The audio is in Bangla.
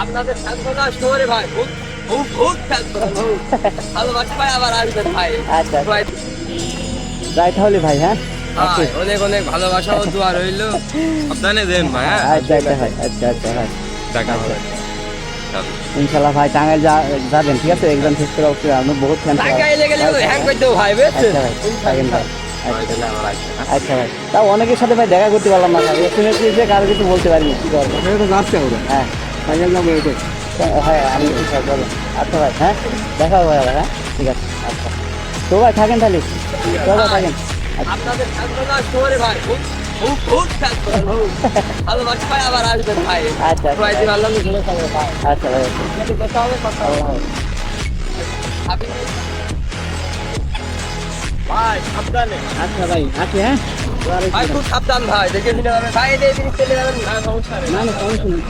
আপনাদের থাকবো না শহরে ভাই, খুব খুব খুব থাকবো, খুব। ভালোবাসি ভাই, আবার আসবেন ভাই। আচ্ছা ভাই, যাই তাহলে ভাই, হ্যাঁ ভাই, অনেক অনেক ভালোবাসা ও দোয়া রইলো। সাবধানে দেন ভাই, হ্যাঁ? আচ্ছা আচ্ছা ভাই, আচ্ছা আচ্ছা ভাই, দেখা হবে। ইনশাল্লাহ ভাই টাঙ্গাইল যাবেন, ঠিক আছে, এক্সাম শেষ করে অবশ্যই আমি বহুত ফ্যান। টাঙ্গাইলে গেলে হ্যাং করে দেবো ভাই, বুঝছেন? আচ্ছা ভাই, থাকেন ভাই। ভাই, তাহলে আবার আসবেন, হ্যাঁ? আচ্ছা ভাই, তাও অনেকের সাথে ভাই দেখা করতে পারলাম না ভাই, শুনেছি যে কারো কিছু বলতে পারিনি, কি করবো। হ্যাঁ হ্যাঁ, আমি ঠিক আছে, বলো। আচ্ছা ভাই, হ্যাঁ দেখা হবে ভাই আবার, হ্যাঁ ঠিক আছে, আচ্ছা তো ভাই থাকেন তাহলে, চলো থাকেন। আপনাদের থাকবো না শহরে ভাই, খুব খুব খুব থাকবো, খুব। ভালোবাসি ভাই, আবার আসবেন ভাই। আচ্ছা ভাই, দিন আল্লাহ শুনে থাকবে ভাই। আচ্ছা ভাই, কথা হবে, কথা হবে। আপনি ভাই সাবধানে, আচ্ছা ভাই, আছি, হ্যাঁ ভাই খুব সাবধান ভাই, দেখে শুনে যাবেন ভাই, এই জিনিস চলে যাবেন না, সমস্যা নেই। না না সমস্যা নেই।